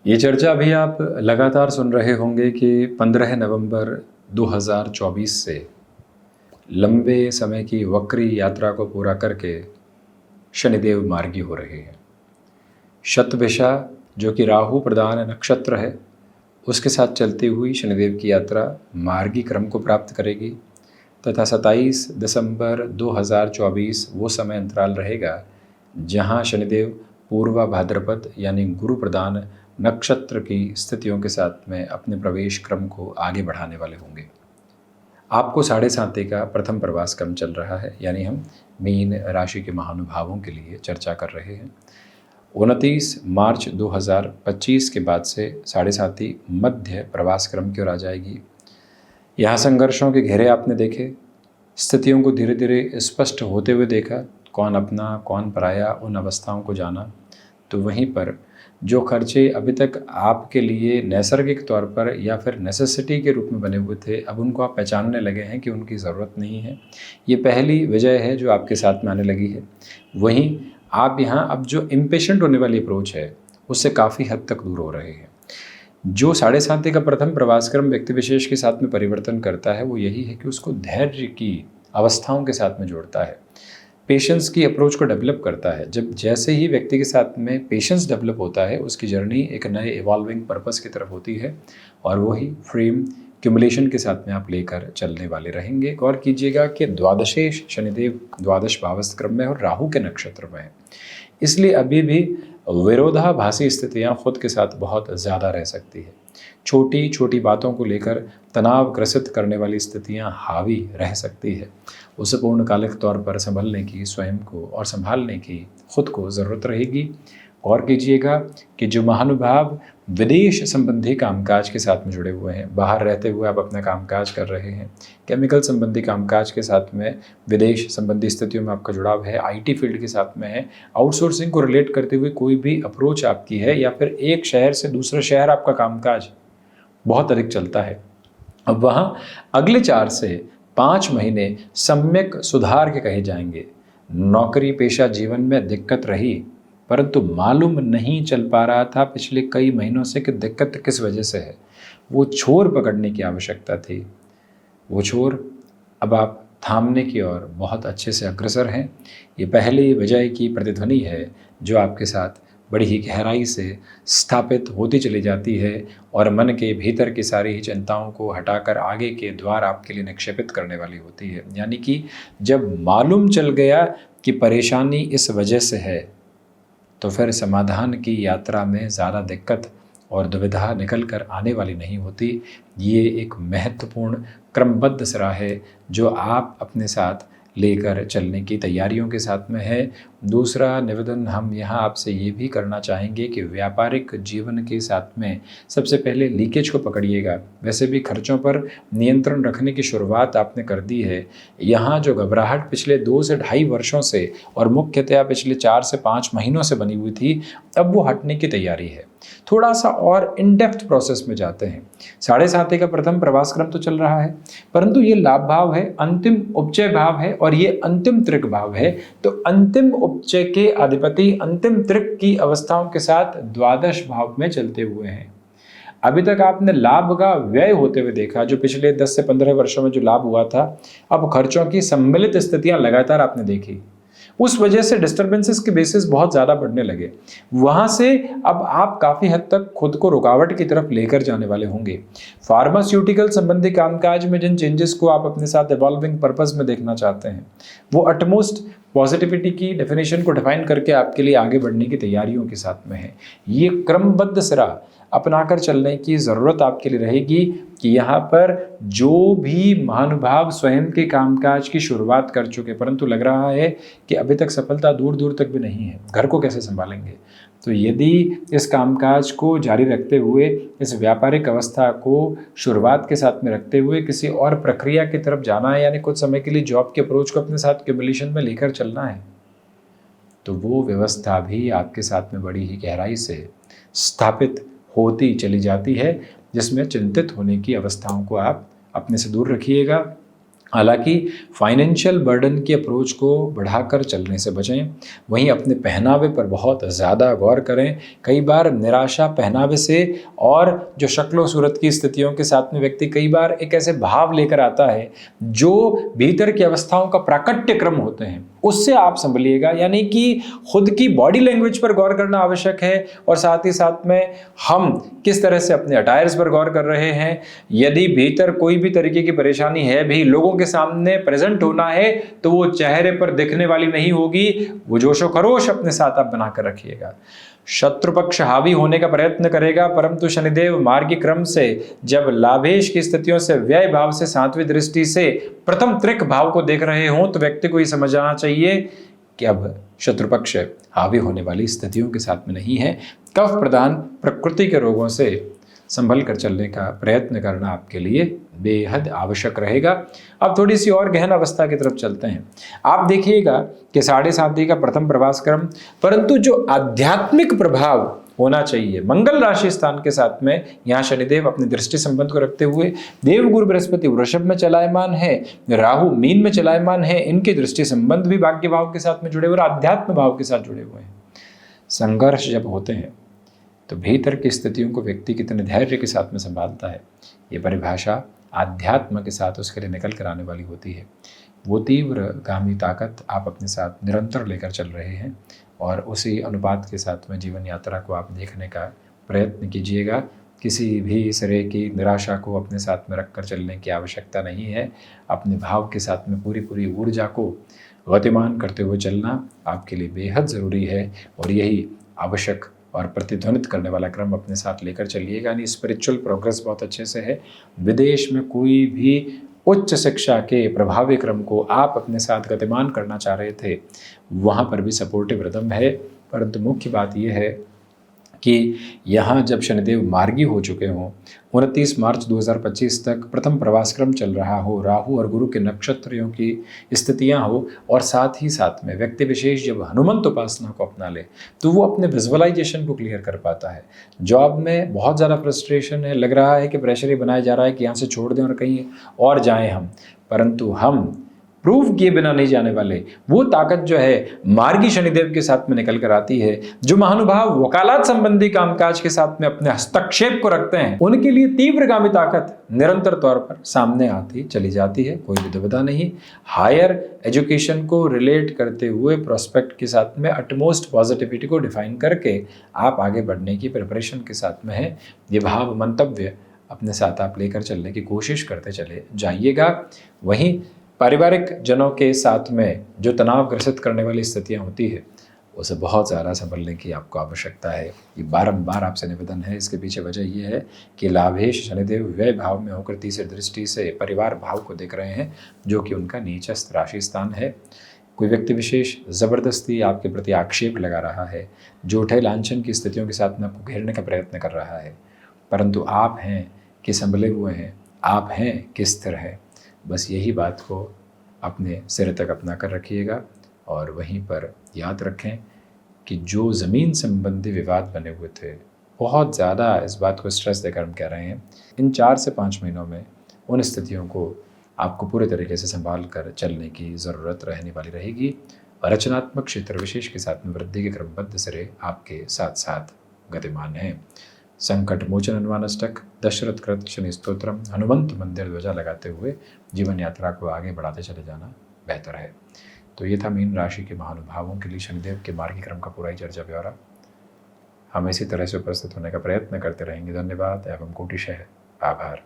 ये चर्चा अभी आप लगातार सुन रहे होंगे कि 15 नवंबर 2024 से लंबे समय की वक्री यात्रा को पूरा करके शनिदेव मार्गी हो रहे हैं। शतभिषा जो कि राहु प्रधान नक्षत्र है, उसके साथ चलती हुई शनिदेव की यात्रा मार्गी क्रम को प्राप्त करेगी तथा 27 दिसंबर 2024 वो समय अंतराल रहेगा जहां शनिदेव पूर्वा भाद्रपद यानी गुरु प्रधान नक्षत्र की स्थितियों के साथ में अपने प्रवेश क्रम को आगे बढ़ाने वाले होंगे। आपको 7.5 का प्रथम प्रवास क्रम चल रहा है, यानी हम मीन राशि के महानुभावों के लिए चर्चा कर रहे हैं। 29 मार्च 2025 के बाद से 7.5 मध्य प्रवास क्रम की ओर आ जाएगी। यहाँ संघर्षों के घेरे आपने देखे, स्थितियों को धीरे धीरे स्पष्ट होते हुए देखा, कौन अपना कौन पराया, उन अवस्थाओं को जाना। तो वहीं पर जो खर्चे अभी तक आपके लिए नैसर्गिक तौर पर या फिर नेसेसिटी के रूप में बने हुए थे, अब उनको आप पहचानने लगे हैं कि उनकी ज़रूरत नहीं है। ये पहली वजह है जो आपके साथ में आने लगी है। वहीं आप यहाँ अब जो इम्पेशेंट होने वाली अप्रोच है उससे काफ़ी हद तक दूर हो रहे हैं। जो 7.5 का प्रथम प्रवास क्रम व्यक्ति विशेष के साथ में परिवर्तन करता है वो यही है कि उसको धैर्य की अवस्थाओं के साथ में जोड़ता है, पेशेंस की अप्रोच को डेवलप करता है। जब जैसे ही व्यक्ति के साथ में पेशेंस डेवलप होता है, उसकी जर्नी एक नए इवॉल्विंग पर्पस की तरफ होती है और वही फ्रेम क्यूमुलेशन के साथ में आप लेकर चलने वाले रहेंगे। गौर कीजिएगा कि द्वादशेश शनिदेव द्वादश भावस्थ क्रम में और राहु के नक्षत्र में है, इसलिए अभी भी विरोधाभासी स्थितियां खुद के साथ बहुत ज़्यादा रह सकती है। छोटी छोटी बातों को लेकर तनाव ग्रसित करने वाली स्थितियां हावी रह सकती है। उसे पूर्णकालिक तौर पर संभलने की स्वयं को और संभालने की खुद को ज़रूरत रहेगी। गौर कीजिएगा कि जो महानुभाव विदेश संबंधी कामकाज के साथ में जुड़े हुए हैं, बाहर रहते हुए आप अपना कामकाज कर रहे हैं, केमिकल संबंधी कामकाज के साथ में विदेश संबंधी स्थितियों में आपका जुड़ाव है, आईटी फील्ड के साथ में है, आउटसोर्सिंग को रिलेट करते हुए कोई भी अप्रोच आपकी है, या फिर एक शहर से दूसरे शहर आपका कामकाज बहुत अधिक चलता है, अब वहाँ अगले 4 से 5 महीने सम्यक सुधार के कहे जाएंगे। नौकरी पेशा जीवन में दिक्कत रही, परंतु मालूम नहीं चल पा रहा था पिछले कई महीनों से कि दिक्कत किस वजह से है। वो छोर पकड़ने की आवश्यकता थी, वो छोर अब आप थामने की ओर बहुत अच्छे से अग्रसर हैं। ये पहली विजय की प्रतिध्वनि है जो आपके साथ बड़ी ही गहराई से स्थापित होती चली जाती है और मन के भीतर की सारी ही चिंताओं को हटाकर आगे के द्वार आपके लिए निक्षेपित करने वाली होती है। यानी कि जब मालूम चल गया कि परेशानी इस वजह से है, तो फिर समाधान की यात्रा में ज़्यादा दिक्कत और दुविधा निकल कर आने वाली नहीं होती। ये एक महत्वपूर्ण क्रमबद्ध सिरा है जो आप अपने साथ लेकर चलने की तैयारियों के साथ में है। दूसरा निवेदन हम यहाँ आपसे ये भी करना चाहेंगे कि व्यापारिक जीवन के साथ में सबसे पहले लीकेज को पकड़िएगा। वैसे भी खर्चों पर नियंत्रण रखने की शुरुआत आपने कर दी है। यहाँ जो घबराहट पिछले 2 से ढाई वर्षों से और मुख्यतया पिछले 4 से 5 महीनों से बनी हुई थी, अब वो हटने की तैयारी है। थोड़ा सा और इन डेप्थ प्रोसेस में जाते हैं। 7.5 का प्रथम प्रवास क्रम तो चल रहा है, परंतु ये लाभ भाव है, अंतिम उपचय भाव है और ये अंतिम त्रिक भाव है। तो अंतिम उपचय के अधिपति अंतिम त्रिक की अवस्थाओं के साथ द्वादश भाव में चलते हुए हैं। अभी तक आपने लाभ का व्यय होते हुए देखा, जो पिछले 10 से 15 वर्षों में जो लाभ हुआ था, अब खर्चों की सम्मिलित स्थितियां लगातार आपने देखी। उस वजह से डिस्टर्बेंसेस के बेसिस बहुत ज़्यादा बढ़ने लगे। वहाँ से अब आप काफ़ी हद तक खुद को रुकावट की तरफ लेकर जाने वाले होंगे। फार्मास्यूटिकल संबंधी कामकाज में जिन चेंजेस को आप अपने साथ इवॉल्विंग पर्पस में देखना चाहते हैं, वो अटमोस्ट पॉजिटिविटी की डेफिनेशन को डिफाइन करके आपके लिए आगे बढ़ने की तैयारियों के साथ में है। ये क्रमबद्ध सिरा अपनाकर चलने की ज़रूरत आपके लिए रहेगी कि यहाँ पर जो भी महानुभाव स्वयं के कामकाज की शुरुआत कर चुके, परंतु लग रहा है कि अभी तक सफलता दूर दूर तक भी नहीं है, घर को कैसे संभालेंगे। तो यदि इस कामकाज को जारी रखते हुए, इस व्यापारिक अवस्था को शुरुआत के साथ में रखते हुए किसी और प्रक्रिया की तरफ जाना है, यानी कुछ समय के लिए जॉब के अप्रोच को अपने साथ क्यूमुलेशन में लेकर चलना है, तो वो व्यवस्था भी आपके साथ में बड़ी ही गहराई से स्थापित होती चली जाती है, जिसमें चिंतित होने की अवस्थाओं को आप अपने से दूर रखिएगा। हालांकि फाइनेंशियल बर्डन की अप्रोच को बढ़ाकर चलने से बचें। वहीं अपने पहनावे पर बहुत ज़्यादा गौर करें। कई बार निराशा पहनावे से और जो शक्ल सूरत की स्थितियों के साथ में व्यक्ति कई बार एक ऐसे भाव लेकर आता है जो भीतर की अवस्थाओं का प्राकट्य क्रम होते हैं, उससे आप संभलिएगा। यानी कि खुद की बॉडी लैंग्वेज पर गौर करना आवश्यक है और साथ ही साथ में हम किस तरह से अपने अटायर्स पर गौर कर रहे हैं। यदि भीतर कोई भी तरीके की परेशानी है भी, लोगों के सामने प्रेजेंट होना है तो वो चेहरे पर दिखने वाली नहीं होगी, वो जोशो खरोश अपने साथ आप बनाकर रखिएगा। शत्रु पक्ष हावी होने का प्रयत्न करेगा, परंतु शनिदेव मार्गी क्रम से जब लाभेश की स्थितियों से व्यय भाव से 7वीं दृष्टि से प्रथम त्रिक भाव को देख रहे हों तो व्यक्ति को ये समझना चाहिए कि अब शत्रु पक्ष हावी होने वाली स्थितियों के साथ में नहीं है। कफ प्रदान प्रकृति के रोगों से संभल कर चलने का प्रयत्न करना आपके लिए बेहद आवश्यक रहेगा। अब थोड़ी सी और गहन अवस्था की तरफ चलते हैं। आप देखिएगा कि 7.5 का प्रथम प्रवास क्रम, परंतु जो आध्यात्मिक प्रभाव होना चाहिए मंगल राशि स्थान के साथ में, यहाँ शनिदेव अपने दृष्टि संबंध को रखते हुए देवगुरु बृहस्पति वृषभ में चलायमान है, राहु मीन में चलायमान है, इनके दृष्टि संबंध भी भाग्य भाव के साथ में जुड़े हुए और आध्यात्म भाव के साथ जुड़े हुए हैं। संघर्ष जब होते हैं तो भीतर की स्थितियों को व्यक्ति कितने धैर्य के साथ में संभालता है, ये परिभाषा आध्यात्म के साथ उसके लिए निकल कर आने वाली होती है। वो तीव्र गामी ताकत आप अपने साथ निरंतर लेकर चल रहे हैं और उसी अनुपात के साथ में जीवन यात्रा को आप देखने का प्रयत्न कीजिएगा। किसी भी तरह की निराशा को अपने साथ में रखकर चलने की आवश्यकता नहीं है। अपने भाव के साथ में पूरी ऊर्जा को गतिमान करते हुए चलना आपके लिए बेहद ज़रूरी है और यही आवश्यक और प्रतिध्वनित करने वाला क्रम अपने साथ लेकर चलिएगा। यानी स्पिरिचुअल प्रोग्रेस बहुत अच्छे से है। विदेश में कोई भी उच्च शिक्षा के प्रभावी क्रम को आप अपने साथ गतिमान करना चाह रहे थे, वहाँ पर भी सपोर्टिव रिदम है। परंतु मुख्य बात यह है कि यहाँ जब शनिदेव मार्गी हो चुके हों, 29 मार्च 2025 तक प्रथम प्रवास क्रम चल रहा हो, राहु और गुरु के नक्षत्रों की स्थितियाँ हो और साथ ही साथ में व्यक्ति विशेष जब हनुमंत उपासना को अपना ले तो वो अपने विजुअलाइजेशन को क्लियर कर पाता है। जॉब में बहुत ज़्यादा फ्रस्ट्रेशन है, लग रहा है कि प्रेशर ही बनाया जा रहा है कि यहाँ से छोड़ दें और कहीं और जाएँ हम, परंतु हम प्रूव किए बिना नहीं जाने वाले। वो ताकत जो है मार्गी शनिदेव के साथ में निकल कर आती है। जो महानुभाव वकालत संबंधी कामकाज के साथ में अपने हस्तक्षेप को रखते हैं, उनके लिए तीव्रगामी ताकत निरंतर तौर पर सामने आती चली जाती है, कोई भी दुविधा नहीं। हायर एजुकेशन को रिलेट करते हुए प्रोस्पेक्ट के साथ में अटमोस्ट पॉजिटिविटी को डिफाइन करके आप आगे बढ़ने की प्रिपरेशन के साथ में है। ये भाव मंतव्य अपने साथ आप लेकर चलने की कोशिश करते चले जाइएगा। वहीं पारिवारिक जनों के साथ में जो तनाव ग्रसित करने वाली स्थितियाँ होती है, उसे बहुत ज़्यादा संभलने की आपको आवश्यकता है। ये बारंबार आपसे निवेदन है। इसके पीछे वजह ये है कि लाभेश शनिदेव व्यय भाव में होकर तीसरी दृष्टि से परिवार भाव को देख रहे हैं, जो कि उनका नीचस्थ राशि स्थान है। कोई व्यक्ति विशेष ज़बरदस्ती आपके प्रति आक्षेप लगा रहा है, झूठे लांछन की स्थितियों के साथ में आपको घेरने का प्रयत्न कर रहा है, परंतु आप हैं कि संभले हुए हैं, आप हैं कि स्थिर हैं। बस यही बात को अपने सिरे तक अपना कर रखिएगा और वहीं पर याद रखें कि जो ज़मीन संबंधी विवाद बने हुए थे, बहुत ज़्यादा इस बात को स्ट्रेस देकर हम कह रहे हैं, इन 4 से 5 महीनों में उन स्थितियों को आपको पूरे तरीके से संभाल कर चलने की ज़रूरत रहने वाली रहेगी। रचनात्मक क्षेत्र विशेष के साथ में वृद्धि के क्रमबद्ध सिरे आपके साथ साथ गतिमान हैं। संकट मोचन हनुमान अष्टक, दशरथ कृत शनि स्तोत्रम, हनुमंत मंदिर ध्वजा लगाते हुए जीवन यात्रा को आगे बढ़ाते चले जाना बेहतर है। तो ये था मीन राशि के महानुभावों के लिए शनिदेव के मार्गी क्रम का पूरा ही चर्चा ब्यौरा। हम इसी तरह से उपस्थित होने का प्रयत्न करते रहेंगे। धन्यवाद एवं कोटिशः आभार।